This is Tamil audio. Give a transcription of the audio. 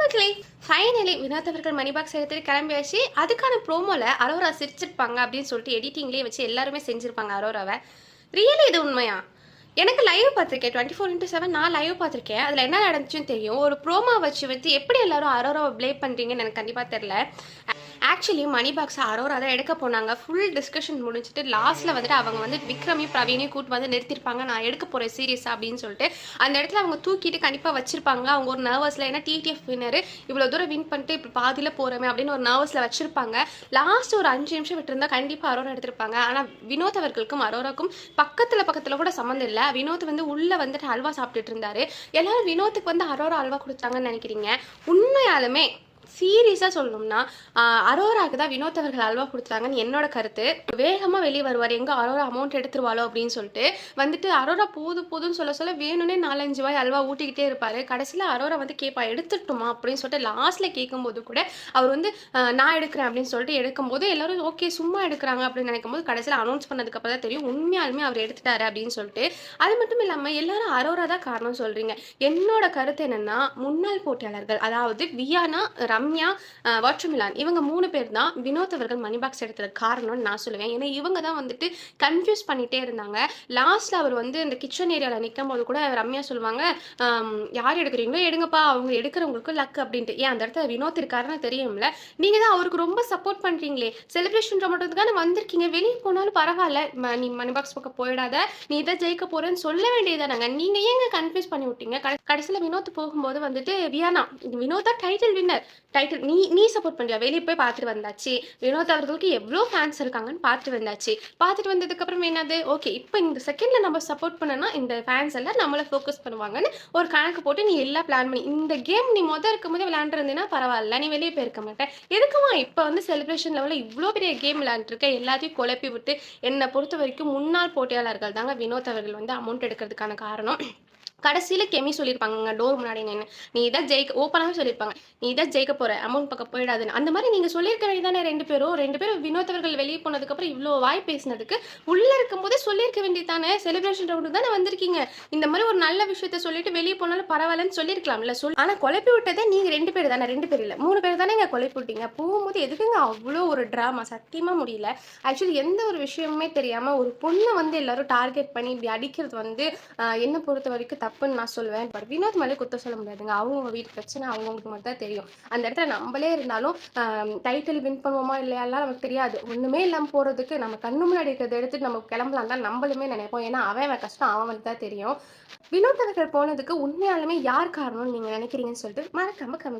மக்களே, ஃபைனலி வினோத் அவர்கள் மணி பாக்ஸ் எடுத்துட்டு கிளம்பியாச்சு. அதுக்கான ப்ரோமோல அரோரா சிரிச்சிருப்பாங்க அப்படின்னு சொல்லிட்டு எடிட்டிங்லேயே வச்சு எல்லாருமே செஞ்சிருப்பாங்க அரோராவை. ரியலி இது உண்மையா? எனக்கு லைவ் பார்த்துருக்கேன் 24/7 நான் லைவ் பார்த்துருக்கேன். அதில் என்ன நடந்துச்சுன்னு தெரியும். ஒரு ப்ரோமோ வச்சு எப்படி எல்லாரும் அரோராவை ப்ளே பண்ணுறீங்கன்னு எனக்கு கண்டிப்பாக தெரில. ஆக்சுவலி மணி பாக்ஸை அரோரா தான் எடுக்க போனாங்க. ஃபுல் டிஸ்கஷன் முடிச்சுட்டு லாஸ்ட்டில் வந்துட்டு அவங்க வந்து விக்ரமையும் பிரவீனையும் கூட்டு வந்து நிறுத்திருப்பாங்க. நான் எடுக்க போகிறேன் சீரியஸாக அப்படின்னு சொல்லிட்டு அந்த இடத்துல அவங்க தூக்கிட்டு கண்டிப்பாக வச்சிருப்பாங்க. அவங்க ஒரு நர்வஸில், ஏன்னா டிடிஎஃப் வின்னர் இவ்வளோ தூரம் வின் பண்ணிட்டு இப்போ பாதியில் போகிறோமே அப்படின்னு ஒரு நர்வஸில் வச்சிருப்பாங்க. லாஸ்ட் ஒரு 5 நிமிஷம் விட்டுருந்தா கண்டிப்பாக அரோரா எடுத்திருப்பாங்க. ஆனால் வினோத் அவர்களுக்கும் அரோராக்கும் பக்கத்தில் கூட சம்மந்தம் இல்லை. வினோத் வந்து உள்ளே வந்துட்டு அல்வா சாப்பிட்டுட்டு இருந்தாரு. எல்லாரும் வினோத்துக்கு வந்து அரோரா அல்வா கொடுத்தாங்கன்னு நினைக்கிறீங்க. உண்மையாலுமே சீரியஸாக சொல்லணும்னா அரோராக்கு தான் வினோத் அவர்கள் அல்வா கொடுத்தாங்கன்னு என்னோட கருத்து. வேகமாக வெளியே வருவார், எங்கே அரோரா அமௌண்ட் எடுத்துருவாளோ அப்படின்னு சொல்லிட்டு வந்துட்டு அரோரா போதும்னு சொல்ல வேணும்னே 4-5 வாய் அல்வா ஊட்டிக்கிட்டே இருப்பார். கடைசியில் அரோரா வந்து கேட்பா, எடுத்துட்டுமா அப்படின்னு சொல்லிட்டு லாஸ்ட்டில் கேட்கும்போது கூட அவர் வந்து நான் எடுக்கிறேன் அப்படின்னு சொல்லிட்டு எடுக்கும்போது எல்லாரும் ஓகே சும்மா எடுக்கிறாங்க அப்படின்னு நினைக்கும்போது கடைசியில் அனௌன்ஸ் பண்ணதுக்கப்புறம் தான் தெரியும் உண்மையாலுமே அவர் எடுத்துட்டாரு அப்படின்னு சொல்லிட்டு. அது மட்டும் இல்லாமல் எல்லாரும் அரோரா தான் காரணம் சொல்கிறீங்க. என்னோட கருத்து என்னென்னா, முன்னாள் போட்டியாளர்கள் அதாவது வியானா, ரம்யா, வாட்டர்மிலான் இவங்க 3 பேர் தான் வினோத் அவர்கள் மணி பாக்ஸ் எடுத்ததுக்கு காரணம்னு நான் சொல்லுவேன். ஏன்னா இவங்க தான் வந்துட்டு கன்ஃபியூஸ் பண்ணிகிட்டே இருந்தாங்க. லாஸ்ட்டில் அவர் வந்து இந்த கிச்சன் ஏரியாவில் நிற்கும் போது கூட ரம்யா சொல்லுவாங்க, யார் எடுக்கிறீங்களோ எடுங்கப்பா, அவங்க எடுக்கிறவங்களுக்கு லக் அப்படின்ட்டு. ஏன் அந்த இடத்துல வினோத் இருக்காருன்னு தெரியும்ல. நீங்கள் தான் அவருக்கு ரொம்ப சப்போர்ட் பண்ணுறீங்களே, செலிப்ரேஷன் மட்டும்தானே வந்திருக்கீங்க, வெளியே போனாலும் பரவாயில்ல, நீ மணி பாக்ஸ் பக்கம் போயிடாத, நீ இதை ஜெயிக்க போகிறேன்னு சொல்ல வேண்டியதானாங்க. நீங்கள் ஏங்க கன்ஃபியூஸ் பண்ணி விட்டீங்க? கடைசியில் வினோத் போகும்போது வந்துட்டு வியானா, வினோத் தான் டைட்டில் வின்னர், டைட்டில் நீ சப்போர்ட் பண்ணியா, வெளியே போய் பார்த்துட்டு வந்தாச்சு, வினோத் அவர்களுக்கு எவ்வளோ ஃபேன்ஸ் இருக்காங்கன்னு பார்த்துட்டு வந்தாச்சு. பார்த்துட்டு வந்ததுக்கப்புறம் என்னது, ஓகே இப்போ இந்த செகண்டில் நம்ம சப்போர்ட் பண்ணனா இந்த ஃபேன்ஸ் எல்லாம் நம்மளை ஃபோக்கஸ் பண்ணுவாங்கன்னு ஒரு கணக்கு போட்டு நீ எல்லாம் பிளான் பண்ணி இந்த கேம் நீ இருக்கும் போதே விளையாண்டுருந்தீங்கன்னா பரவாயில்ல, நீ வெளியே போயிருக்க மாட்டேன். எதுக்குமா இப்போ வந்து செலிப்ரேஷன் லெவலில் இவ்வளோ பெரிய கேம் விளையாண்டுருக்க, எல்லாத்தையும் குழப்பி விட்டு. என்னை பொறுத்த வரைக்கும் முன்னாள் போட்டியாளர்கள் தாங்க வினோத் அவர்கள் வந்து அமௌண்ட் எடுக்கிறதுக்கான காரணம். கடைசியில் கெமி சொல்லியிருப்பாங்க டோர் முன்னாடி நின்று, நீ இதான் ஓப்பனாகவே சொல்லியிருப்பாங்க, நீ இதான் ஜெயிக்க போகிற, அமௌண்ட் பக்கம் போயிடாதுன்னு. அந்த மாதிரி நீங்கள் சொல்லியிருக்க வேண்டியதானே. ரெண்டு பேரும் வினோத் அவர்கள் வெளியே போனதுக்கப்புறம் இவ்வளோ வாய் பேசினதுக்கு உள்ளே இருக்கும்போதே சொல்லியிருக்க வேண்டியதானே. செலிப்ரேஷன் ரவுண்டு தானே வந்திருக்கீங்க, இந்த மாதிரி ஒரு நல்ல விஷயத்த சொல்லிட்டு வெளியே போனாலும் பரவாயில்லன்னு சொல்லியிருக்கலாம்ல. ஆனால் குழப்பி விட்டதே நீங்கள் 2 பேர் தானே, 2 பேர் இல்லை 3 பேர் தானே இங்கே குழப்பி விட்டீங்க. போகும்போது எதுக்குங்க அவ்வளோ ஒரு ட்ராமா, சத்தியமாக முடியல. ஆக்சுவலி எந்த ஒரு விஷயமுமே தெரியாமல் ஒரு பொண்ணை வந்து எல்லாரும் டார்கெட் பண்ணி இப்படி அடிக்கிறது வந்து என்னை பொறுத்த வரைக்கும் தப்புன்னு நான் சொல்லுவேன். பட் வினோத் மேலே குத்த சொல்ல முடியாதுங்க. அவங்கவுங்க வீட்டு பிரச்சனை அவங்கவுங்களுக்கு மட்டும் தான் தெரியும். அந்த இடத்துல நம்மளே இருந்தாலும் டைட்டில் வின் பண்ணுவோமா இல்லையாலாம் நமக்கு தெரியாது. ஒன்றுமே இல்லாமல் போகிறதுக்கு நம்ம கண்ணு முன்னாடி இருக்கிறத எடுத்துட்டு நம்ம கிளம்பலாம் தான் நம்மளுமே நினைப்போம். ஏன்னா அவன் கஷ்டம் அவனுக்கு தான் தெரியும். வினோத் அவர்கள் போனதுக்கு உண்மையாலுமே யார் காரணம்னு நீங்கள் நினைக்கிறீங்கன்னு சொல்லிட்டு மறக்காம கமெண்ட்